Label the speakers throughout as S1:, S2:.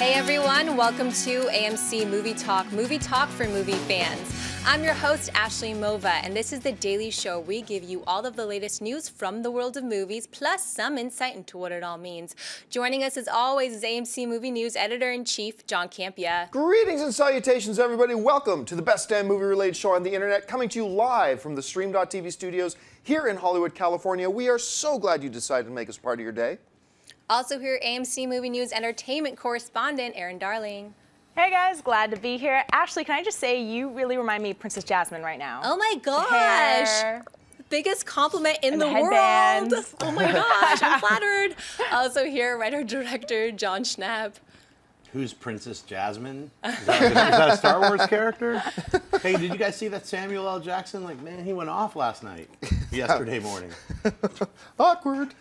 S1: Hey everyone, welcome to AMC Movie Talk for movie fans. I'm your host, Ashley Mova, and this is the daily show. We give you all of the latest news from the world of movies, plus some insight into what it all means. Joining us as always is AMC Movie News Editor-in-Chief, John Campea.
S2: Greetings and salutations, everybody. Welcome to the best damn movie-related show on the internet, coming to you live from the Stream.tv studios here in Hollywood, California. We are so glad you decided to make us part of your day.
S1: Also here, AMC Movie News Entertainment Correspondent, Erin Darling.
S3: Hey guys, glad to be here. Ashley, can I just say you really remind me of Princess Jasmine right now?
S1: Oh my gosh! Biggest compliment in the world! Oh my gosh, I'm flattered. Also here, writer-director John Schnapp.
S4: Who's Princess Jasmine? Is that a Star Wars character? Hey, did you guys see that Samuel L. Jackson? Like, man, he went off last night, yesterday morning.
S2: Awkward.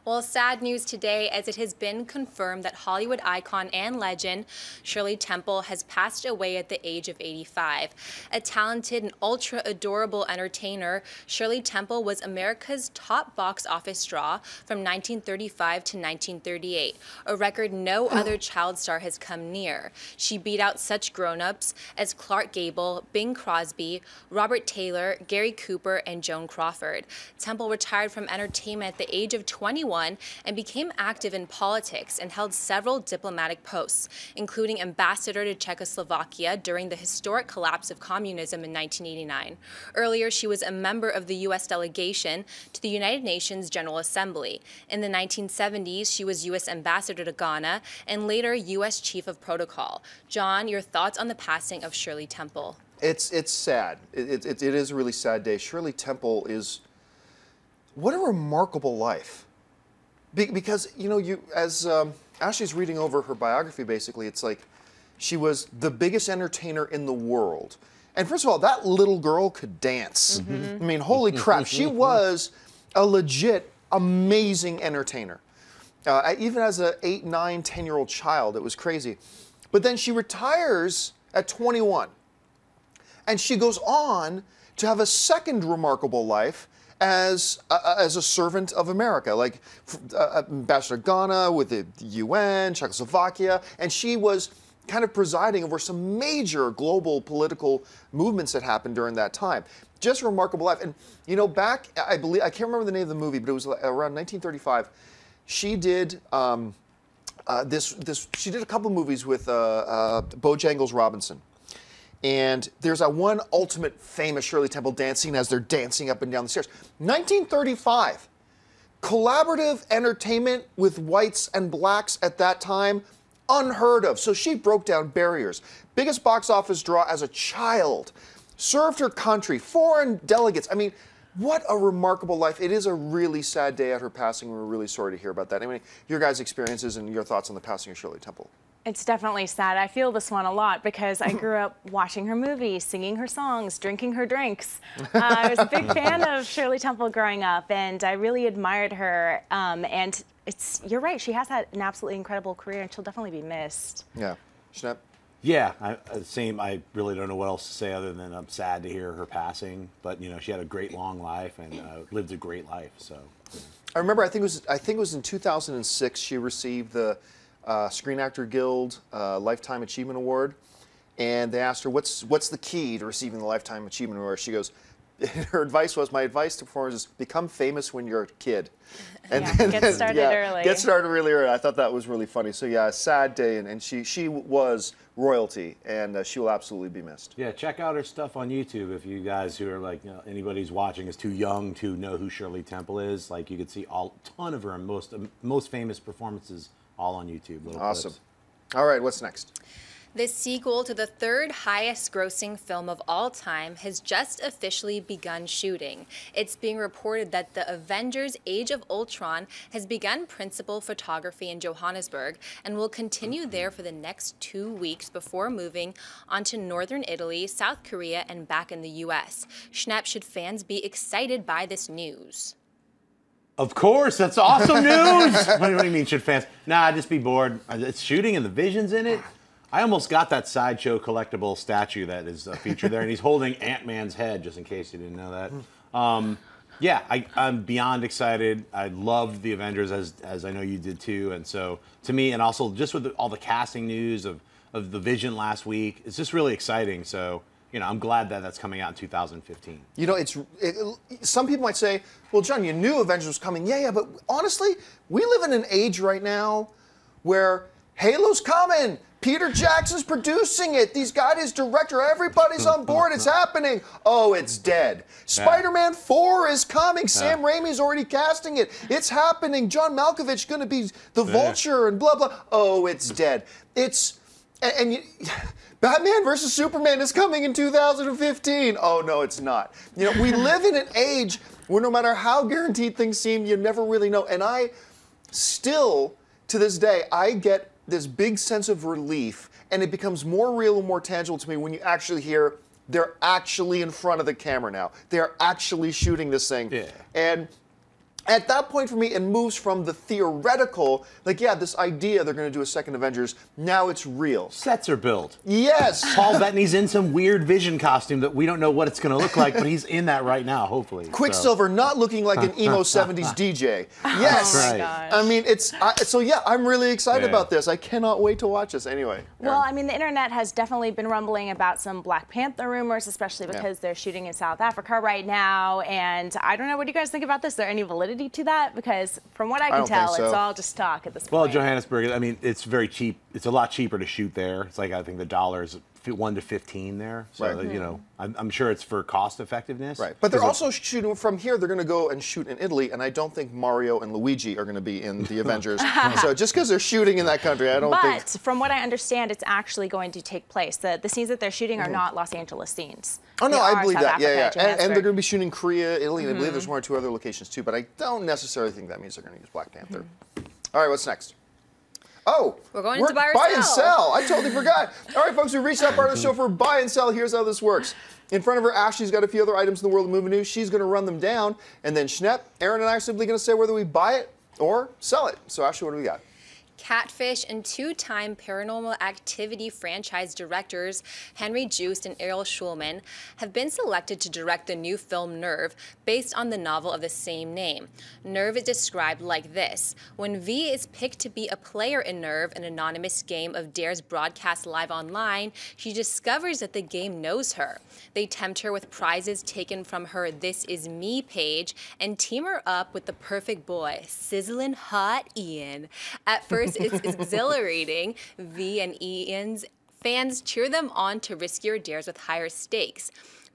S1: Well, sad news today, as it has been confirmed that Hollywood icon and legend Shirley Temple has passed away at the age of 85. A talented and ultra-adorable entertainer, Shirley Temple was America's top box office draw from 1935 to 1938, a record no other child star has come near. She beat out such grown-ups as Clark Gable, Bing Crosby, Robert Taylor, Gary Cooper, and Joan Crawford. Temple retired from entertainment at the age of 21 and became active in politics and held several diplomatic posts, including ambassador to Czechoslovakia during the historic collapse of communism in 1989. Earlier, she was a member of the U.S. delegation to the United Nations General Assembly. In the 1970s, she was U.S. ambassador to Ghana and later U.S. Chief of Protocol. John, your thoughts on the passing of Shirley Temple?
S2: It's sad. It is a really sad day. Shirley Temple is, what a remarkable life. Because, you know, as Ashley's reading over her biography, basically, it's like she was the biggest entertainer in the world. And first of all, that little girl could dance. I mean, holy crap. She was a legit amazing entertainer. Even as an 8, 9, 10-year-old child, it was crazy. But then she retires at 21. And she goes on to have a second remarkable life as a servant of America, like Ambassador to Ghana with the UN, Czechoslovakia, and she was kind of presiding over some major global political movements that happened during that time. Just a remarkable life. And you know, back, I can't remember the name of the movie, but it was around 1935. She did she did a couple movies with Bojangles Robinson. And there's that one ultimate famous Shirley Temple dance scene as they're dancing up and down the stairs. 1935, collaborative entertainment with whites and blacks at that time, unheard of. So she broke down barriers. Biggest box office draw as a child, served her country, foreign delegates. I mean, what a remarkable life. It is a really sad day at her passing. We're really sorry to hear about that. I mean, your guys' experiences and your thoughts on the passing of Shirley Temple.
S3: It's definitely sad. I feel this one a lot because I grew up watching her movies, singing her songs, drinking her drinks. I was a big fan of Shirley Temple growing up, and I really admired her. And you're right, she has had an absolutely incredible career, and she'll definitely be missed.
S2: Yeah. Schnapp?
S4: Yeah, same. I really don't know what else to say other than I'm sad to hear her passing. But you know, she had a great long life and lived a great life. So.
S2: I remember. I think it was in 2006 she received the Screen Actor Guild Lifetime Achievement Award, and they asked her, "What's the key to receiving the Lifetime Achievement Award?" She goes, her advice was, "My advice to performers is become famous when you're a kid." And
S3: get started early.
S2: Get started really early. I thought that was really funny. So yeah, a sad day, and she was royalty, and she will absolutely be missed.
S4: Yeah, check out her stuff on YouTube if you guys who are like, you know, anybody who's watching is too young to know who Shirley Temple is. Like, you could see a ton of her most famous performances all on YouTube.
S2: Awesome.
S4: Clips.
S2: All right, what's next?
S1: The sequel to the third highest grossing film of all time has just officially begun shooting. It's being reported that the Avengers Age of Ultron has begun principal photography in Johannesburg and will continue there for the next 2 weeks before moving on to northern Italy, South Korea, and back in the US. Schnapp, should fans be excited by this news?
S4: Of course, that's awesome news! What do you mean, should fans? Nah, just be bored. It's shooting and the vision's in it. I almost got that Sideshow collectible statue that is featured there, and he's holding Ant-Man's head, just in case you didn't know that. Yeah, I'm beyond excited. I loved the Avengers, as I know you did too. And so, to me, and also just with all the casting news of the Vision last week, it's just really exciting. So, you know, I'm glad that that's coming out in 2015.
S2: You know, some people might say, well, John, you knew Avengers was coming. Yeah, but honestly, we live in an age right now where Halo's coming. Peter Jackson's producing it. He's got his director. Everybody's on board. It's happening. Oh, it's dead. Spider-Man 4 is coming. Sam Raimi's already casting it. It's happening. John Malkovich going to be the Vulture and blah, blah. Oh, it's dead. Batman versus Superman is coming in 2015. Oh, no, it's not. You know, we live in an age where no matter how guaranteed things seem, you never really know. And I still, to this day, I get this big sense of relief, and it becomes more real and more tangible to me when you actually hear they're actually in front of the camera now. They're actually shooting this thing.
S4: Yeah.
S2: And at that point for me, it moves from the theoretical, like, yeah, this idea they're going to do a second Avengers, now it's real.
S4: Sets are built.
S2: Yes!
S4: Paul Bettany's in some weird Vision costume that we don't know what it's going to look like, but he's in that right now, hopefully.
S2: Quicksilver not looking like an emo 70s DJ. Yes!
S3: Oh my
S4: right.
S3: gosh.
S2: I mean, so yeah, I'm really excited about this. I cannot wait to watch this anyway.
S3: Well, I mean, the internet has definitely been rumbling about some Black Panther rumors, especially because they're shooting in South Africa right now. And I don't know, what do you guys think about this? Is there any validity to that? Because from what I can tell, it's all just talk at this point.
S4: Well, Johannesburg, I mean, it's very cheap. It's a lot cheaper to shoot there. It's like, I think the dollar's 1 to 15 there. So, you know, I'm sure it's for cost effectiveness.
S2: Right. But they're also shooting from here. They're going to go and shoot in Italy, and I don't think Mario and Luigi are going to be in the Avengers. So just because they're shooting in that country, I don't think.
S3: But from what I understand, it's actually going to take place. The scenes that they're shooting are not Los Angeles scenes.
S2: Oh, no,
S3: They
S2: I
S3: are
S2: believe
S3: South
S2: that.
S3: Africa,
S2: Yeah. And they're
S3: Johannesburg.
S2: going to be shooting Korea, Italy, and I believe there's 1 or 2 other locations too. But I don't necessarily think that means they're going to use Black Panther. All right, what's next? Oh,
S1: We're going to buy or
S2: and
S1: sell.
S2: sell. I totally forgot. All right, folks, we reached that part of the show for buy and sell. Here's how this works. In front of her, Ashley's got a few other items in the world of movie news. She's going to run them down, and then Schnepp, Aaron, and I are simply going to say whether we buy it or sell it. So, Ashley, what do we got?
S1: CATFISH and 2-time Paranormal Activity franchise directors Henry Joost and Errol Schulman have been selected to direct the new film Nerve, based on the novel of the same name. Nerve is described like this. When V is picked to be a player in Nerve, an anonymous game of dares broadcast live online, she discovers that the game knows her. They tempt her with prizes taken from her This Is Me page and team her up with the perfect boy, sizzling hot Ian. At first, it's exhilarating. V and Ian's fans cheer them on to riskier dares with higher stakes.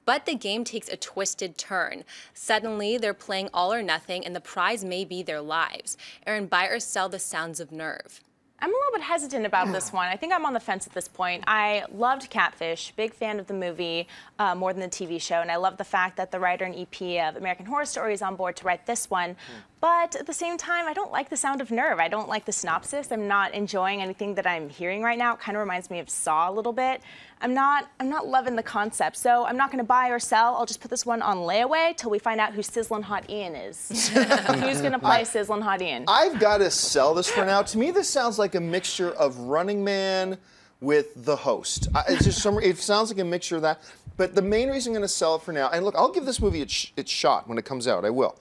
S1: But the game takes a twisted turn. Suddenly, they're playing all or nothing, and the prize may be their lives. Aaron, buy or sell the sounds of Nerve?
S3: I'm a little bit hesitant about this one. I think I'm on the fence at this point. I loved CATFISH, big fan of the movie more than the TV show, and I love the fact that the writer and EP of American Horror Story is on board to write this one. But at the same time, I don't like the sound of Nerve. I don't like the synopsis. I'm not enjoying anything that I'm hearing right now. It kind of reminds me of Saw a little bit. I'm not loving the concept, so I'm not going to buy or sell. I'll just put this one on layaway till we find out who Sizzlin' Hot Ian is. Who's going to play Sizzlin' Hot Ian?
S2: I've got to sell this for now. To me, this sounds like a mixture of Running Man with the host. It's just it sounds like a mixture of that. But the main reason I'm going to sell it for now, and look, I'll give this movie its shot when it comes out. I will.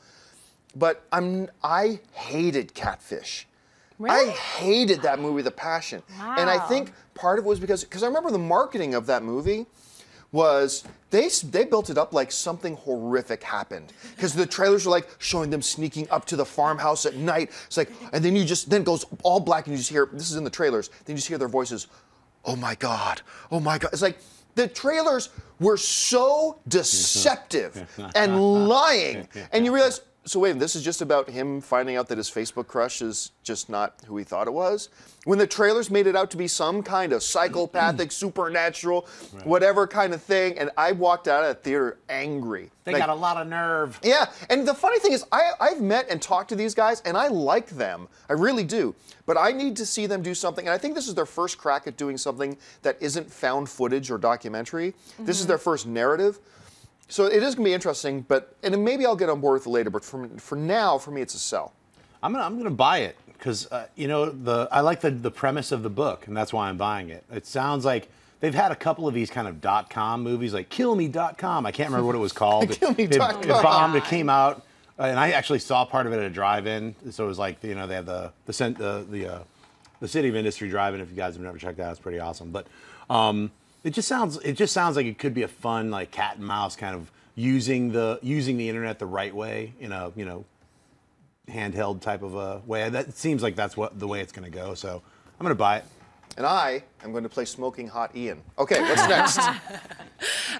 S2: But I hated CATFISH.
S3: Really?
S2: I hated that movie with a passion.
S3: Wow.
S2: And I think part of it was because I remember the marketing of that movie was they built it up like something horrific happened. Because the trailers were like showing them sneaking up to the farmhouse at night. It's like, and then then it goes all black and you just hear, this is in the trailers, then you just hear their voices, oh my God, oh my God. It's like, the trailers were so deceptive and lying. And you realize, so wait, this is just about him finding out that his Facebook crush is just not who he thought it was? When the trailers made it out to be some kind of psychopathic, supernatural, whatever kind of thing, and I walked out of the theater angry.
S4: They got a lot of nerve.
S2: Yeah, and the funny thing is, I've met and talked to these guys, and I like them. I really do. But I need to see them do something, and I think this is their first crack at doing something that isn't found footage or documentary. This is their first narrative. So it is going to be interesting, and maybe I'll get on board with it later, but for now, for me, it's a sell.
S4: I'm gonna buy it because you know I like the premise of the book, and that's why I'm buying it. It sounds like they've had a couple of these kind of .com movies, like KillMe.com. I can't remember what it was called.
S2: KillMe.com.
S4: It bombed. It came out. and I actually saw part of it at a drive-in. So it was like, you know, they have the City of Industry drive-in. If you guys have never checked that out, it's pretty awesome. But it just sounds like it could be a fun, like, cat and mouse kind of using the internet the right way in a, you know, handheld type of a way. That seems like that's the way it's going to go. So I'm going to buy it.
S2: And I am going to play Smoking Hot Ian. Okay, what's next?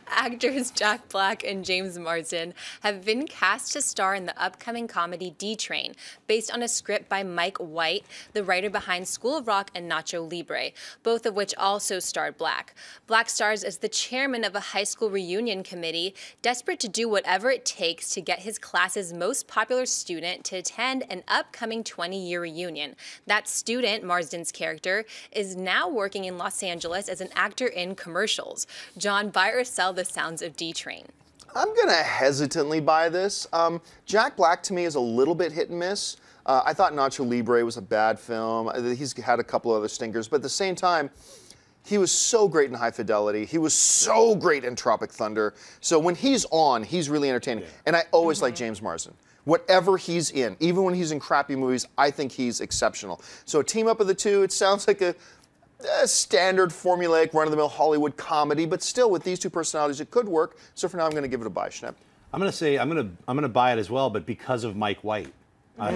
S1: Actors Jack Black and James Marsden have been cast to star in the upcoming comedy D-Train, based on a script by Mike White, the writer behind School of Rock and Nacho Libre, both of which also starred Black. Black stars as the chairman of a high school reunion committee, desperate to do whatever it takes to get his class's most popular student to attend an upcoming 20-year reunion. That student, Marsden's character, is now working in Los Angeles as an actor in commercials. John, buy or sell the sounds of D-Train?
S2: I'm going to hesitantly buy this. Jack Black to me is a little bit hit and miss. I thought Nacho Libre was a bad film. He's had a couple other stinkers, but at the same time, he was so great in High Fidelity. He was so great in Tropic Thunder. So when he's on, he's really entertaining. Yeah. And I always like James Marsden. Whatever he's in, even when he's in crappy movies, I think he's exceptional. So a team up of the two, it sounds like a standard, formulaic, run-of-the-mill Hollywood comedy, but still with these two personalities, it could work. So for now, I'm going to give it a buy. Schnepp.
S4: I'm going to say I'm going to buy it as well, but because of Mike White.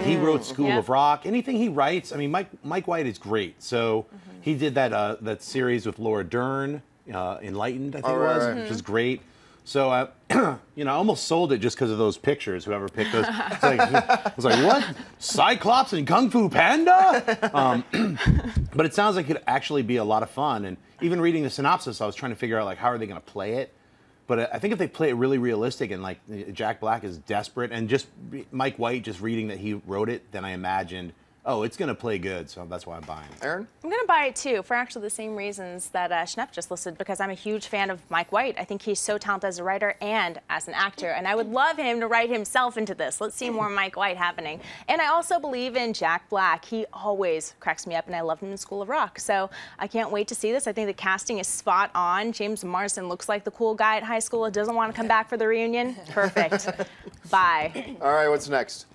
S4: He wrote School of Rock. Anything he writes, I mean, Mike White is great. So he did that series with Laura Dern, Enlightened, I think it was, which was great. So, you know, I almost sold it just because of those pictures. Whoever picked those, I was like, what? Cyclops and Kung Fu Panda? But it sounds like it could actually be a lot of fun. And even reading the synopsis, I was trying to figure out, like, how are they going to play it? But I think if they play it really realistic and, like, Jack Black is desperate, and just Mike White just reading that he wrote it, then I imagined, oh, it's going to play good, so that's why I'm buying it.
S2: Aaron?
S3: I'm going to buy it, too, for actually the same reasons that Schnepp just listed, because I'm a huge fan of Mike White. I think he's so talented as a writer and as an actor, and I would love him to write himself into this. Let's see more Mike White happening. And I also believe in Jack Black. He always cracks me up, and I love him in School of Rock. So I can't wait to see this. I think the casting is spot on. James Marsden looks like the cool guy at high school who doesn't want to come back for the reunion. Perfect. Bye.
S2: All right, what's next?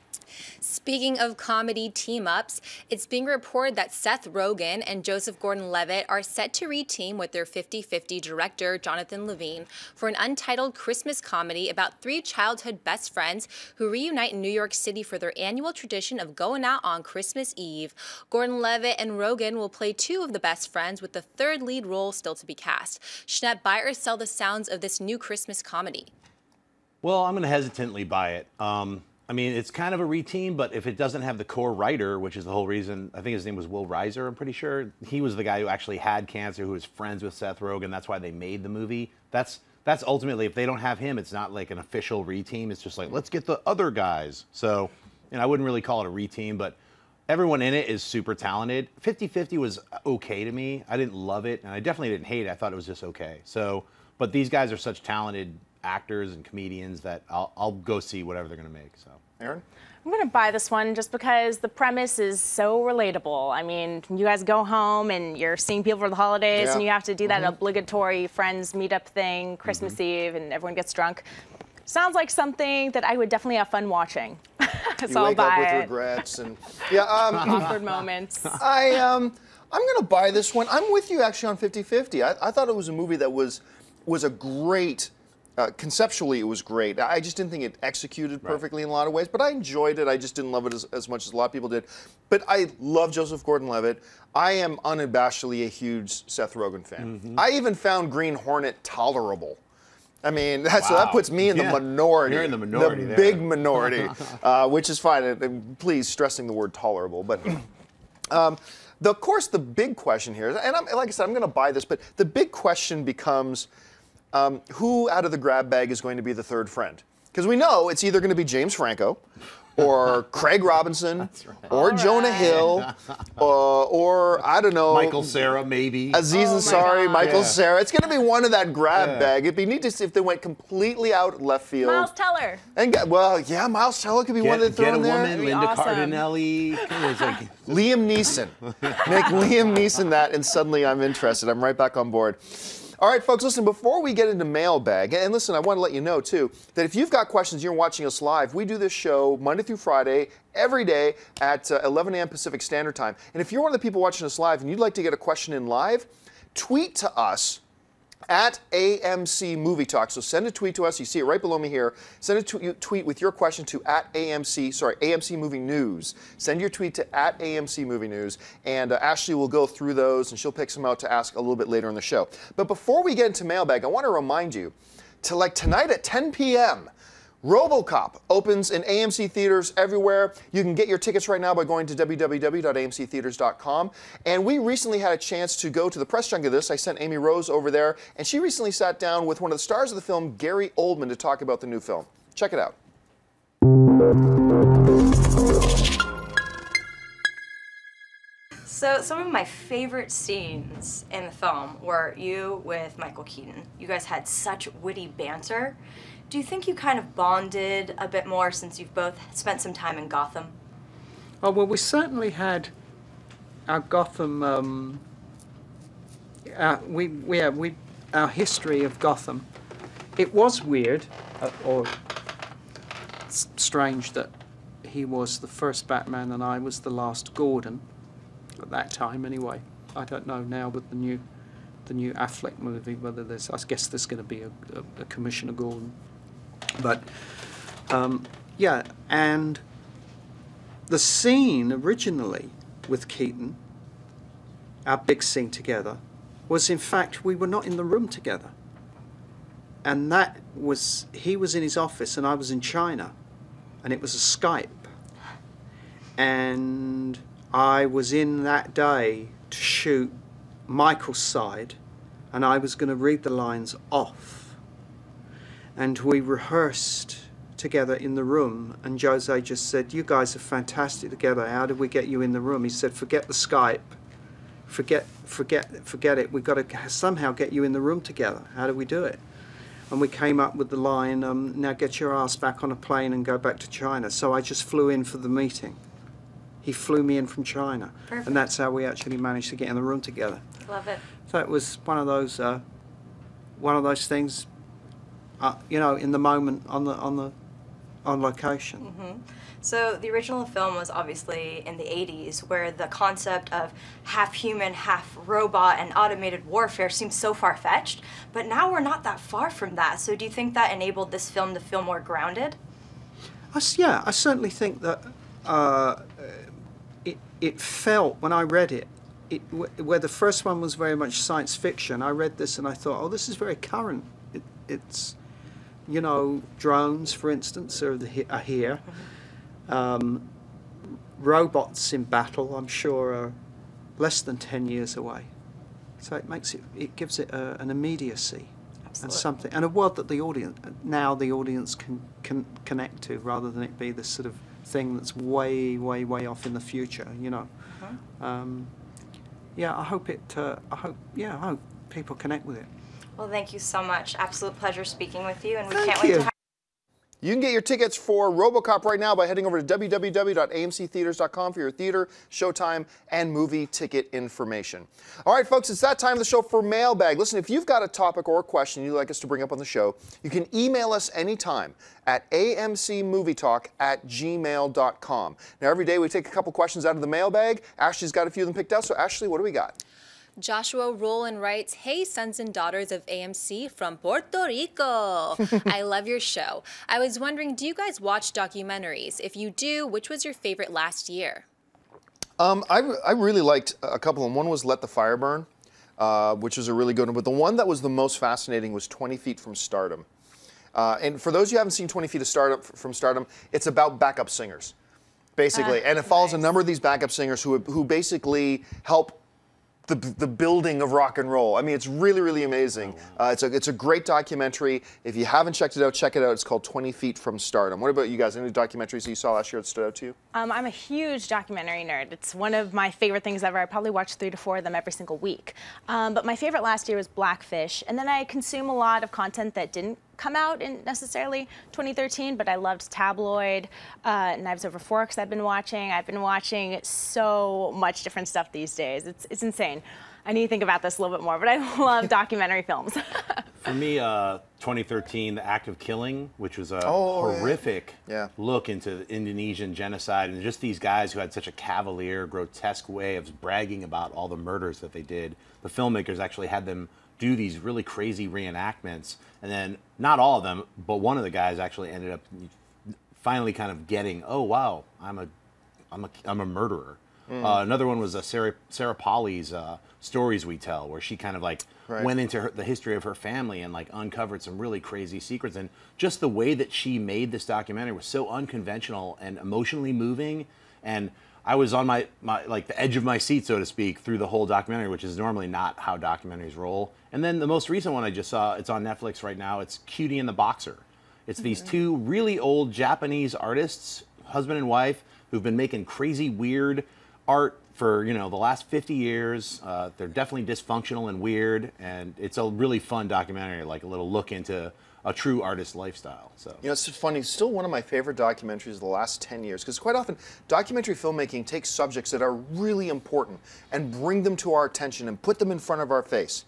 S1: Speaking of comedy team-ups, it's being reported that Seth Rogen and Joseph Gordon-Levitt are set to reteam with their 50-50 director, Jonathan Levine, for an untitled Christmas comedy about three childhood best friends who reunite in New York City for their annual tradition of going out on Christmas Eve. Gordon-Levitt and Rogen will play two of the best friends, with the third lead role still to be cast. Schnepp, buy or sell the sounds of this new Christmas comedy?
S4: Well, I'm going to hesitantly buy it. I mean, it's kind of a reteam, but if it doesn't have the core writer, which is the whole reason, I think his name was Will Reiser, I'm pretty sure. He was the guy who actually had cancer, who was friends with Seth Rogen. That's why they made the movie. That's ultimately, if they don't have him, it's not like an official reteam. It's just like, let's get the other guys. So, I wouldn't really call it a reteam, but everyone in it is super talented. 50-50 was okay to me. I didn't love it, and I definitely didn't hate it. I thought it was just okay. So, but these guys are such talented actors and comedians that I'll go see whatever they're going to make. So,
S2: Aaron?
S3: I'm going to buy this one just because the premise is so relatable. I mean, you guys go home and you're seeing people for the holidays, and you have to do that obligatory friends meetup thing, Christmas Eve, and everyone gets drunk. Sounds like something that I would definitely have fun watching. So I'll buy it.
S2: You wake up with regrets and
S3: awkward moments.
S2: I'm going to buy this one. I'm with you actually on 50-50. I thought it was a movie that was a great. Conceptually, it was great. I just didn't think it executed perfectly in a lot of ways, but I enjoyed it. I just didn't love it as much as a lot of people did. But I love Joseph Gordon-Levitt. I am unabashedly a huge Seth Rogen fan. I even found Green Hornet tolerable. I mean, so that puts me in the minority.
S4: You're in the minority
S2: the
S4: there.
S2: big minority, which is fine. And please, stressing the word tolerable. But of course, the big question here, and like I said, I'm going to buy this, but the big question becomes, who out of the grab bag is going to be the third friend? Because we know it's either going to be James Franco, or Craig Robinson, or Jonah Hill, or I don't know,
S4: Michael Cera maybe.
S2: Aziz Ansari, Michael Cera. It's going to be one of that grab bag. It'd be neat to see if they went completely out left field.
S3: Miles Teller.
S2: And Miles Teller could be one that throw in there.
S4: Get a woman, Linda Cardinelli.
S2: Liam Neeson. Make Liam Neeson that, and suddenly I'm interested. I'm right back on board. All right, folks, listen, before we get into Mailbag, and listen, I want to let you know, too, that if you've got questions, you're watching us live, we do this show Monday through Friday, every day at 11 a.m. Pacific Standard Time. And if you're one of the people watching us live and you'd like to get a question in live, tweet to us at AMC Movie Talk. So send a tweet to us. You see it right below me here. Send a tweet with your question to AMC Movie News. Send your tweet to at AMC Movie News, and Ashley will go through those, and she'll pick some out to ask a little bit later in the show. But before we get into Mailbag, I want to remind you to, like, tonight at 10 p.m., Robocop opens in AMC theaters everywhere. You can get your tickets right now by going to www.amctheaters.com. And we recently had a chance to go to the press junket of this. I sent Amy Rose over there, and she recently sat down with one of the stars of the film, Gary Oldman, to talk about the new film. Check it out.
S5: So some of my favorite scenes in the film were you with Michael Keaton. You guys had such witty banter. Do you think you kind of bonded a bit more since you've both spent some time in Gotham?
S6: Oh, well, we certainly had our Gotham, our history of Gotham. It was weird, or strange that he was the first Batman and I was the last Gordon, at that time anyway. I don't know now with the new Affleck movie whether there's, I guess there's going to be a Commissioner Gordon. But, yeah, and the scene originally with Keaton, our big scene together, was in fact we were not in the room together. And that was, he was in his office and I was in China, and it was a Skype. And I was in that day to shoot Michael's side, and I was going to read the lines off. And we rehearsed together in the room, and Jose just said, "You guys are fantastic together. How did we get you in the room?" He said, "Forget the Skype. Forget it. We've got to somehow get you in the room together. How do we do it?" And we came up with the line, "Now get your ass back on a plane and go back to China." So I just flew in for the meeting. He flew me in from China. Perfect. And that's how we actually managed to get in the room together.
S5: Love it.
S6: So it was one of those things. You know, in the moment on location.
S5: Mm-hmm. So the original film was obviously in the 80s, where the concept of half human, half robot and automated warfare seems so far-fetched, but now we're not that far from that. So do you think that enabled this film to feel more grounded?
S6: Yeah, I certainly think that it felt, when I read it, where the first one was very much science fiction, I read this and I thought, oh, this is very current. It's you know, drones, for instance, are here. Robots in battle, I'm sure, are less than 10 years away. So it gives it an immediacy. Absolutely. And something, and a world that the audience can connect to, rather than it be this sort of thing that's way, way, way off in the future. You know. Yeah, I hope people connect with it.
S5: Well, thank you so much. Absolute pleasure speaking with you, and we
S6: Thank
S5: can't wait
S6: you.
S5: to.
S2: You can get your tickets for Robocop right now by heading over to www.amctheaters.com for your theater, showtime, and movie ticket information. All right, folks, it's that time of the show for Mailbag. Listen, if you've got a topic or a question you'd like us to bring up on the show, you can email us anytime at amcmovietalk@gmail.com. Now, every day we take a couple questions out of the mailbag. Ashley's got a few of them picked out, so Ashley, what do we got?
S1: Joshua Rowland writes, "Hey, sons and daughters of AMC from Puerto Rico. I love your show. I was wondering, do you guys watch documentaries? If you do, which was your favorite last year?"
S2: I really liked a couple of them. One was Let the Fire Burn, which was a really good one. But the one that was the most fascinating was 20 Feet from Stardom. And for those who haven't seen 20 Feet from Stardom, it's about backup singers, basically. And it follows a number of these backup singers who basically help the building of rock and roll. I mean, it's really, really amazing. Oh, wow. It's a great documentary. If you haven't checked it out, check it out. It's called 20 Feet from Stardom. What about you guys? Any documentaries that you saw last year that stood out to you?
S3: I'm a huge documentary nerd. It's one of my favorite things ever. I probably watch 3 to 4 of them every single week. But my favorite last year was Blackfish. And then I consume a lot of content that didn't come out in necessarily 2013, but I loved Tabloid, Knives Over Forks I've been watching. I've been watching so much different stuff these days. It's insane. I need to think about this a little bit more, but I love documentary films.
S4: For me, 2013, The Act of Killing, which was a horrific look into the Indonesian genocide, and just these guys who had such a cavalier, grotesque way of bragging about all the murders that they did. The filmmakers actually had them do these really crazy reenactments, and then not all of them, but one of the guys actually ended up finally kind of getting, oh wow, I'm a murderer. Another one was Sarah Polly's Stories We Tell, where she kind of like went into the history of her family and like uncovered some really crazy secrets. And just the way that she made this documentary was so unconventional and emotionally moving. And I was on my like the edge of my seat, so to speak, through the whole documentary, which is normally not how documentaries roll. And then the most recent one I just saw, it's on Netflix right now. It's Cutie and the Boxer. It's these two really old Japanese artists, husband and wife, who've been making crazy, weird art for, you know, the last 50 years. They're definitely dysfunctional and weird, and it's a really fun documentary, like a little look into a true artist lifestyle. So,
S2: you know, it's funny, still one of my favorite documentaries of the last 10 years, because quite often documentary filmmaking takes subjects that are really important and bring them to our attention and put them in front of our face.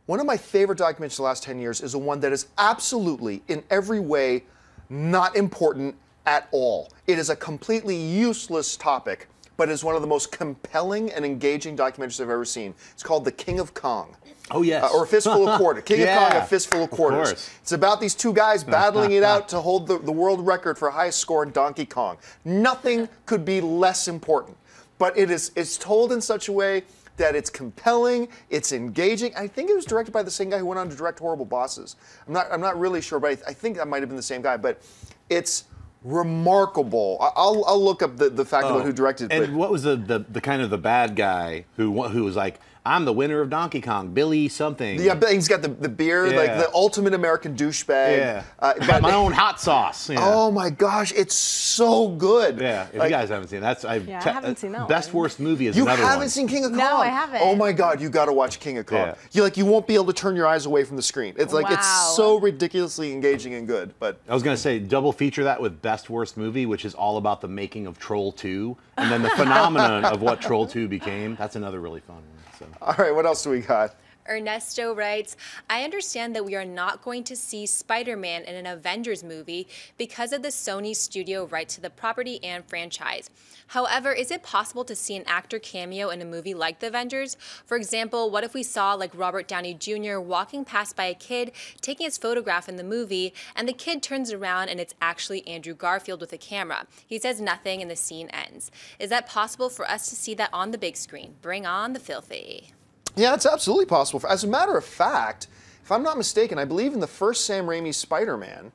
S2: One of my favorite documentaries of the last 10 years is the one that is absolutely, in every way, not important at all. It is a completely useless topic, but is one of the most compelling and engaging documentaries I've ever seen. It's called The King of Kong.
S4: Oh, yes.
S2: Or A Fistful of Quarters. King of Kong, A Fistful of Quarters.
S4: Of course.
S2: It's about these two guys battling it out to hold the world record for highest score in Donkey Kong. Nothing could be less important. But it's told in such a way that it's compelling, it's engaging. I think it was directed by the same guy who went on to direct Horrible Bosses. I'm not really sure, but I think that might have been the same guy. But it's remarkable. I'll look up the fact about who directed it.
S4: And what was the kind of the bad guy who was like, I'm the winner of Donkey Kong, Billy something.
S2: Yeah, he's got the beard, like the ultimate American douchebag.
S4: Yeah, got my own hot sauce. Yeah.
S2: Oh my gosh, it's so good.
S4: Yeah, if you guys haven't seen it,
S3: I haven't seen that
S4: Best
S3: one.
S4: Worst Movie is
S2: you
S4: another one.
S2: You haven't seen King of Kong?
S3: No, I haven't.
S2: Oh my God, you got to watch King of Kong.
S4: Yeah.
S2: You won't be able to turn your eyes away from the screen. It's like it's so ridiculously engaging and good. But
S4: I was gonna say double feature that with Best Worst Movie, which is all about the making of Troll 2, and then the phenomenon of what Troll 2 became. That's another really fun one. So.
S2: All right, what else do we got?
S1: Ernesto writes, I understand that we are not going to see Spider-Man in an Avengers movie because of the Sony studio right to the property and franchise. However, is it possible to see an actor cameo in a movie like The Avengers? For example, what if we saw like Robert Downey Jr. walking past by a kid, taking his photograph in the movie, and the kid turns around and it's actually Andrew Garfield with a camera. He says nothing and the scene ends. Is that possible for us to see that on the big screen? Bring on the filthy.
S2: Yeah, it's absolutely possible. As a matter of fact, if I'm not mistaken, I believe in the first Sam Raimi Spider-Man,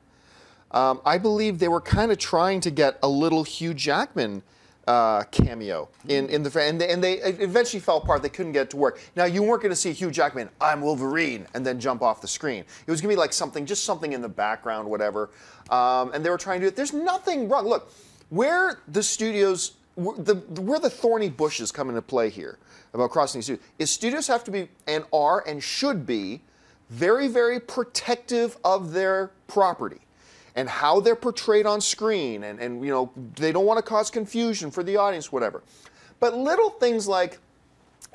S2: I believe they were kind of trying to get a little Hugh Jackman cameo in the and they eventually fell apart. They couldn't get it to work. Now you weren't going to see Hugh Jackman, I'm Wolverine, and then jump off the screen. It was going to be like just something in the background, whatever. And they were trying to do it. There's nothing wrong. Look, where the studios, where the thorny bushes come into play here about crossing these studios is studios have to be and are and should be very, very protective of their property and how they're portrayed on screen, and you know, they don't want to cause confusion for the audience, whatever. But little things like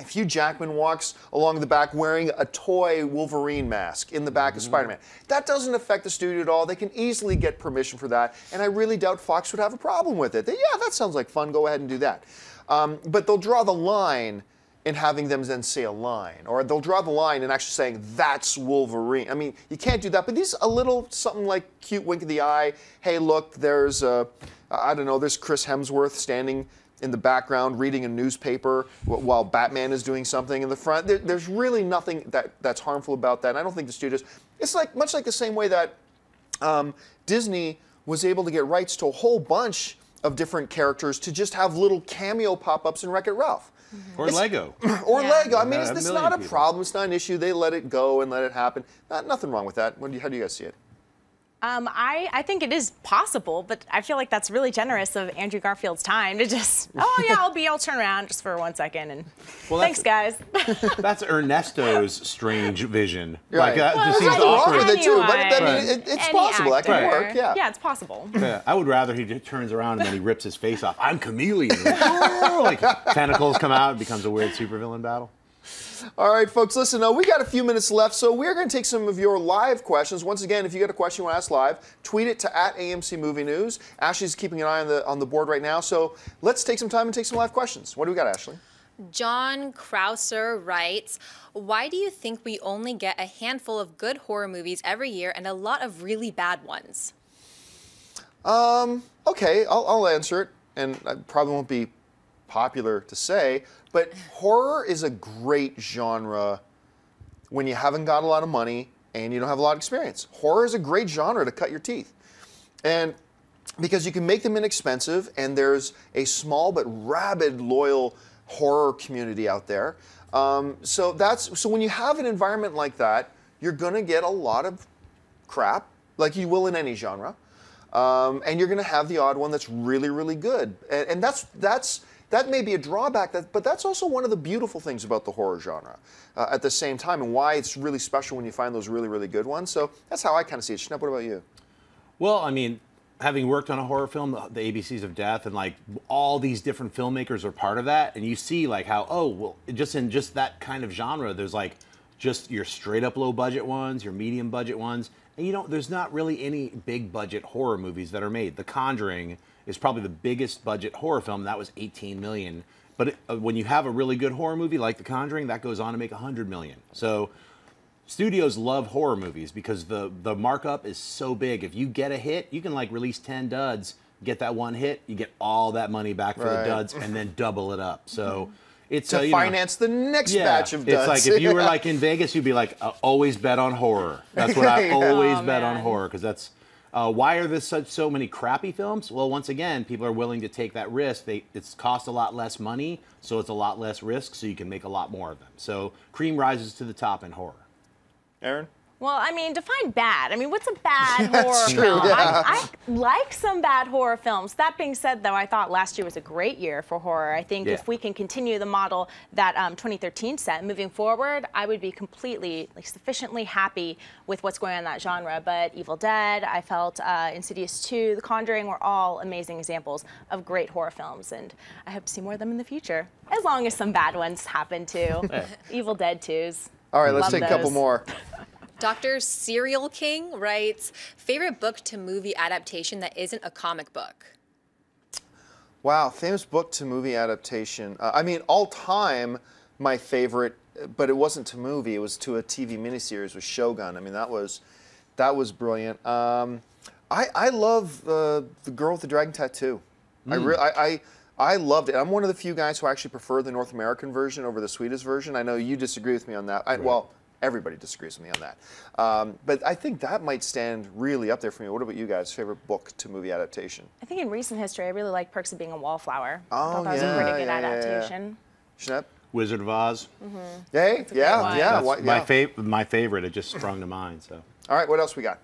S2: if Hugh Jackman walks along the back wearing a toy Wolverine mask in the back of Spider-Man, that doesn't affect the studio at all. They can easily get permission for that, and I really doubt Fox would have a problem with it. Yeah, that sounds like fun, go ahead and do that. But they'll draw the line in having them then say a line, or they'll draw the line in actually saying, that's Wolverine. I mean, you can't do that, but these a little something like cute wink of the eye, hey look, there's, I don't know, there's Chris Hemsworth standing in the background reading a newspaper while Batman is doing something in the front. There's really nothing that's harmful about that, and I don't think the studios, it's like much like the same way that Disney was able to get rights to a whole bunch of different characters to just have little cameo pop-ups in Wreck-It Ralph.
S4: Or Lego.
S2: Or Lego. I mean,
S4: A
S2: it's
S4: million
S2: not a
S4: people.
S2: problem. It's not an issue. They let it go and let it happen. Nothing wrong with that. How do you guys see it?
S3: I think it is possible, but I feel like that's really generous of Andrew Garfield's time to just, oh yeah, I'll turn around just for 1 second and thanks guys.
S4: That's Ernesto's strange vision.
S2: Right.
S4: Like that just seems
S2: Nothing wrong
S4: awkward.
S2: with it too, but I mean,
S3: Right.
S2: it's
S3: Any
S2: possible. That can
S3: actor.
S2: work. Yeah.
S3: Yeah, it's possible.
S4: Yeah, I would rather he just turns around and then he rips his face off. I'm chameleon. Like tentacles come out, it becomes a weird supervillain battle.
S2: All right, folks, listen, we got a few minutes left, so we're going to take some of your live questions. Once again, if you got a question you want to ask live, tweet it to @AMC Movie News. Ashley's keeping an eye on the board right now, so let's take some time and take some live questions. What do we got, Ashley?
S1: John Krauser writes, why do you think we only get a handful of good horror movies every year and a lot of really bad ones?
S2: Okay, I'll answer it, and I probably won't be popular to say, but horror is a great genre when you haven't got a lot of money and you don't have a lot of experience. Horror is a great genre to cut your teeth. And because you can make them inexpensive, and there's a small but rabid, loyal horror community out there. So when you have an environment like that, you're gonna get a lot of crap, like you will in any genre. And you're gonna have the odd one that's really, really good. And that may be a drawback, but that's also one of the beautiful things about the horror genre at the same time, and why it's really special when you find those really, really good ones. So that's how I kind of see it. Schnepp, what about you?
S4: Well, I mean, having worked on a horror film, the ABCs of Death, and like all these different filmmakers are part of that, and you see like how, oh, well, just in just that kind of genre, there's like just your straight up low budget ones, your medium budget ones, and there's not really any big budget horror movies that are made. The Conjuring is probably the biggest budget horror film. That was 18 million. But when you have a really good horror movie like The Conjuring, that goes on to make 100 million. So studios love horror movies because the markup is so big. If you get a hit, you can like release 10 duds, get that one hit, you get all that money back for the duds, and then double it up. So it's
S2: to finance the next batch of duds.
S4: It's like if you were like in Vegas, you'd be like, always bet on horror. That's what I always bet on horror, because that's why are there so many crappy films? Well, once again, people are willing to take that risk. It's cost a lot less money, so it's a lot less risk, so you can make a lot more of them. So cream rises to the top in horror.
S2: Aaron?
S3: Well, I mean, define bad. I mean, what's a bad horror
S2: true,
S3: film?
S2: yeah.
S3: I like some bad horror films. That being said, though, I thought last year was a great year for horror. I think if we can continue the model that 2013 set moving forward, I would be completely, sufficiently happy with what's going on in that genre. But Evil Dead, I felt Insidious 2, The Conjuring were all amazing examples of great horror films, and I hope to see more of them in the future, as long as some bad ones happen too. Evil Dead 2s.
S2: All right, let's
S3: Love
S2: take a couple
S3: those.
S2: more.
S1: Dr. Serial King writes, favorite book to movie adaptation that isn't a comic book?
S2: Wow, famous book to movie adaptation. I mean, all time, my favorite, but it wasn't to movie, it was to a TV miniseries, was Shogun. I mean, that was brilliant. I love The Girl with the Dragon Tattoo. I loved it. I'm one of the few guys who actually prefer the North American version over the Swedish version. I know you disagree with me on that. Well, everybody disagrees with me on that. But I think that might stand really up there for me. What about you guys? Favorite book to movie adaptation?
S3: I think in recent history, I really like Perks of Being a Wallflower. I
S2: Oh,
S3: thought that was a pretty good adaptation.
S2: Schnepp?
S4: Wizard of Oz.
S2: Hey, yeah.
S4: That's my favorite. It just sprung to mind. So.
S2: All right, what else we got?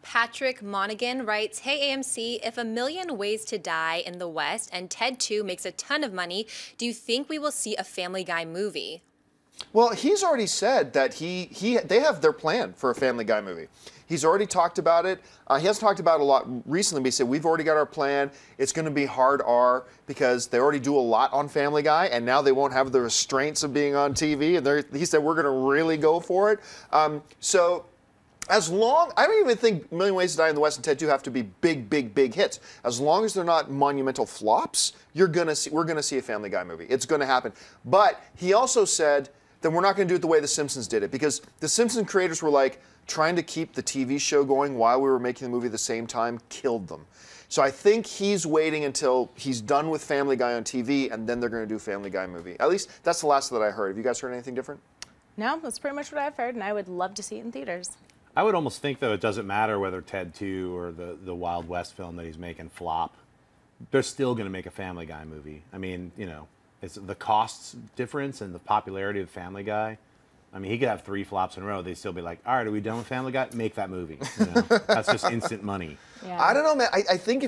S1: Patrick Monaghan writes, hey AMC, if A Million Ways to Die in the West and Ted 2 makes a ton of money, do you think we will see a Family Guy movie?
S2: Well, he's already said that they have their plan for a Family Guy movie. He's already talked about it. He hasn't talked about it a lot recently, but he said, we've already got our plan. It's going to be hard R because they already do a lot on Family Guy, and now they won't have the restraints of being on TV. And he said, we're going to really go for it. I don't even think A Million Ways to Die in the West and Ted 2 have to be big hits. As long as they're not monumental flops, we're going to see a Family Guy movie. It's going to happen. But he also said that we're not going to do it the way The Simpsons did it, because the Simpsons creators were like trying to keep the TV show going while we were making the movie at the same time, killed them. So I think he's waiting until he's done with Family Guy on TV, and then they're going to do Family Guy movie. At least that's the last that I heard. Have you guys heard anything different?
S3: No, that's pretty much what I've heard, and I would love to see it in theaters.
S4: I would almost think, though, it doesn't matter whether Ted 2 or the Wild West film that he's making flop. They're still going to make a Family Guy movie. I mean, it's the costs difference and the popularity of Family Guy. I mean, he could have 3 flops in a row. They'd still be like, all right, are we done with Family Guy? Make that movie. You know? That's just instant money.
S3: Yeah.
S2: I don't know, man. I think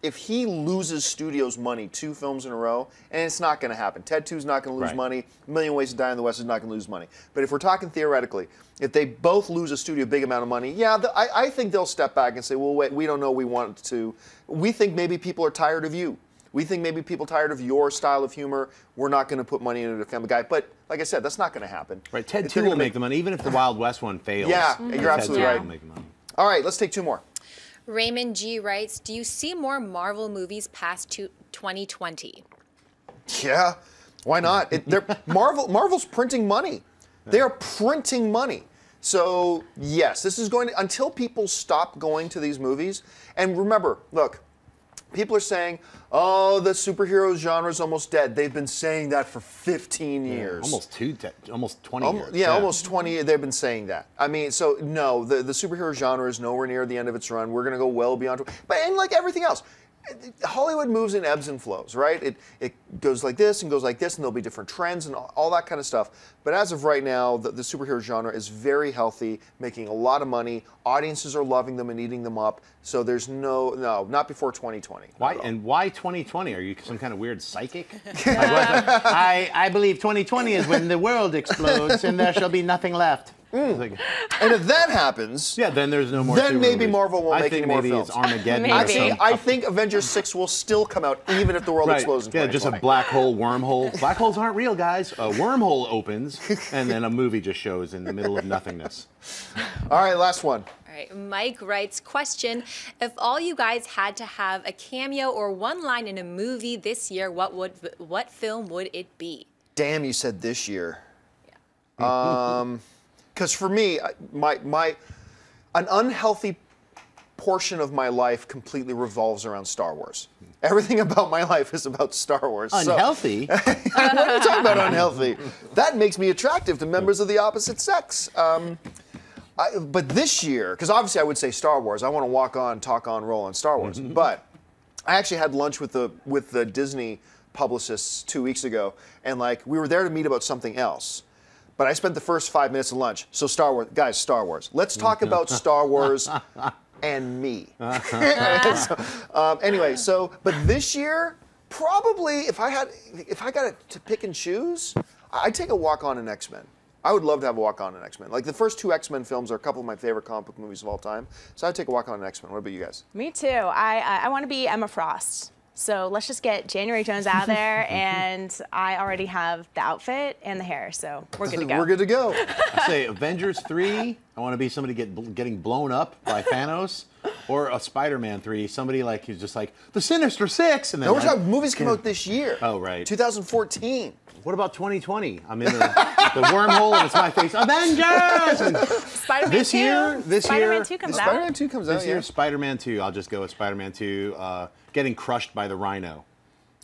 S2: if he loses studios money 2 films in a row, and it's not going to happen. Ted 2 is not going to lose
S4: Right.
S2: money. A Million Ways to Die in the West is not going to lose money. But if we're talking theoretically, if they both lose a studio a big amount of money, yeah, I think they'll step back and say, well, wait, we don't know we want to. We think maybe people are tired of you. We think maybe people tired of your style of humor. We're not going to put money into the Family Guy. But like I said, that's not going to happen.
S4: Right, Ted 2 will make the money, even if the Wild West one fails.
S2: Yeah, you're absolutely
S4: Ted 2
S2: right.
S4: will make the money.
S2: All right, let's take 2 more.
S1: Raymond G writes, do you see more Marvel movies past 2020?
S2: Yeah, why not? Marvel's printing money. They're printing money. So yes, this is going to, until people stop going to these movies. And remember, look, people are saying, oh, the superhero genre is almost dead. They've been saying that for 15 years.
S4: Almost 20 years.
S2: Yeah, almost 20. They've been saying that. I mean, so no, the superhero genre is nowhere near the end of its run. We're going to go well beyond. But and like everything else, Hollywood moves in ebbs and flows, right? It goes like this and goes like this, and there'll be different trends and all that kind of stuff. But as of right now, the superhero genre is very healthy, making a lot of money. Audiences are loving them and eating them up. So there's no, not before 2020.
S4: Why 2020? Are you some kind of weird psychic? I believe 2020 is when the world explodes and there shall be nothing left.
S2: And if that happens,
S4: yeah, then there's no more.
S2: Then maybe
S4: movies.
S2: Marvel won't make any more
S4: maybe
S2: films.
S4: It's Armageddon.
S3: Maybe.
S2: I think Avengers 6 will still come out even if the world explodes in 2020.
S4: Yeah, just a black hole, wormhole. Black holes aren't real, guys. A wormhole opens, and then a movie just shows in the middle of nothingness.
S2: All right, last one.
S1: All right, Mike writes, question, if all you guys had to have a cameo or one line in a movie this year, what film would it be?
S2: Damn, you said this year. Yeah. Because for me, an unhealthy portion of my life completely revolves around Star Wars. Everything about my life is about Star Wars.
S4: Unhealthy?
S2: So, what are you talking about unhealthy? That makes me attractive to members of the opposite sex. But this year, because obviously I would say Star Wars. I want to walk on, talk on, roll on Star Wars. But I actually had lunch with the Disney publicists 2 weeks ago, and we were there to meet about something else. But I spent the first 5 minutes of lunch. So Star Wars, guys, Star Wars. Let's talk about Star Wars and me. Anyway, but this year, probably if I got to pick and choose, I'd take a walk on an X-Men. I would love to have a walk on an X-Men. Like the first 2 X-Men films are a couple of my favorite comic book movies of all time. So I'd take a walk on an X-Men. What about you guys?
S3: Me too. I want to be Emma Frost. So let's just get January Jones out there, and I already have the outfit and the hair, so we're good to go.
S2: We're good to go.
S4: I say Avengers 3, I want to be somebody getting blown up by Thanos, or a Spider-Man 3, somebody who's just like, the Sinister Six, and then
S2: No, we're talking movies come out this year.
S4: Oh, right.
S2: 2014.
S4: What about 2020? I'm in the wormhole and it's my face. Avengers! And
S3: Spider-Man 2.
S4: Spider-Man
S3: 2 comes out.
S2: Spider-Man 2 comes out,
S4: This year, Spider-Man 2. I'll just go with Spider-Man 2, getting crushed by the Rhino.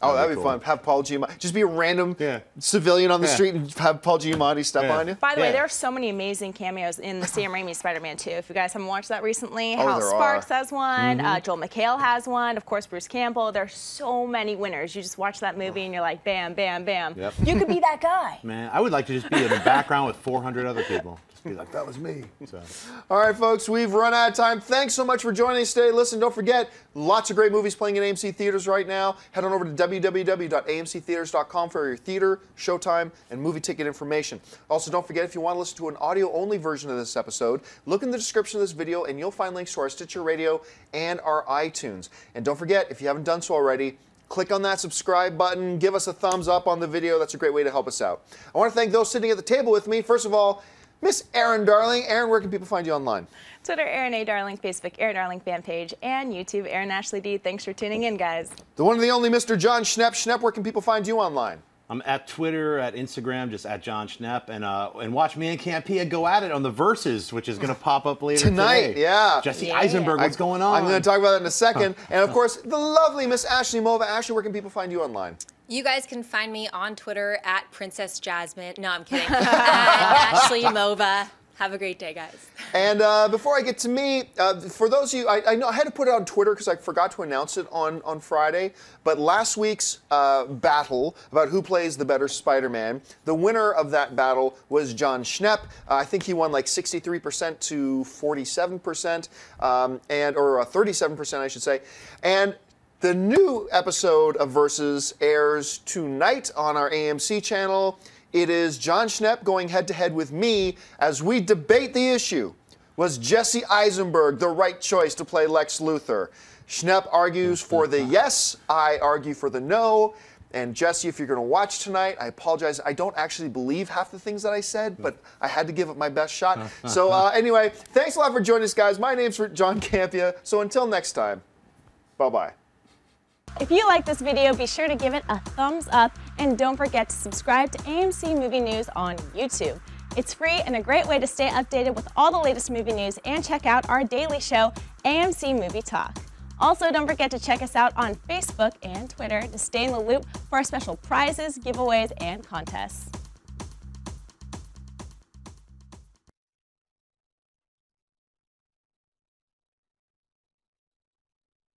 S2: Oh, that'd be fun. Have Paul Giamatti. Just be a random civilian on the
S4: Yeah.
S2: street and have Paul Giamatti step on you.
S3: By the way, there are so many amazing cameos in the Sam Raimi Spider-Man 2. If you guys haven't watched that recently, Hal Sparks has one, Joel McHale has one, of course, Bruce Campbell. There are so many winners. You just watch that movie and you're like, bam, bam, bam.
S4: Yep.
S3: You could be that guy.
S4: Man, I would like to just be in the background with 400 other people. Just be like, that was me. So.
S2: All right, folks, we've run out of time. Thanks so much for joining us today. Listen, don't forget, lots of great movies playing in AMC theaters right now. Head on over to www.amctheaters.com for your theater, showtime, and movie ticket information. Also, don't forget, if you want to listen to an audio-only version of this episode, look in the description of this video, and you'll find links to our Stitcher Radio and our iTunes. And don't forget, if you haven't done so already, click on that subscribe button. Give us a thumbs up on the video. That's a great way to help us out. I want to thank those sitting at the table with me. First of all, Miss Erin Darling. Erin, where can people find you online?
S3: Twitter, Erin A. Darling, Facebook, Erin Darling fan page, and YouTube, Erin Ashley D. Thanks for tuning in, guys.
S2: The one and the only Mr. John Schnepp. Schnepp, where can people find you online?
S4: I'm at Twitter, at Instagram, just at John Schnepp, and watch me and Campia go at it on the Versus, which is going to pop up later
S2: Tonight,
S4: today.
S2: yeah.
S4: Jesse Eisenberg, what's going on?
S2: I'm going to talk about that in a second. And of course, the lovely Miss Ashley Mova. Ashley, where can people find you online?
S1: You guys can find me on Twitter at Princess Jasmine. No, I'm kidding. At Ashley Mova. Have a great day, guys.
S2: And before I get to me, for those of you, I know I had to put it on Twitter because I forgot to announce it on Friday, but last week's battle about who plays the better Spider-Man, the winner of that battle was John Schnepp. I think he won like 63% to 47%, or 37%, I should say. And the new episode of Versus airs tonight on our AMC channel. It is John Schnepp going head-to-head with me as we debate the issue. Was Jesse Eisenberg the right choice to play Lex Luthor? Schnepp argues for the yes, I argue for the no. And Jesse, if you're going to watch tonight, I apologize. I don't actually believe half the things that I said, but I had to give it my best shot. So anyway, thanks a lot for joining us, guys. My name's John Campia. So until next time, bye-bye.
S3: If you like this video, be sure to give it a thumbs up and don't forget to subscribe to AMC Movie News on YouTube. It's free and a great way to stay updated with all the latest movie news and check out our daily show, AMC Movie Talk. Also, don't forget to check us out on Facebook and Twitter to stay in the loop for our special prizes, giveaways, and contests.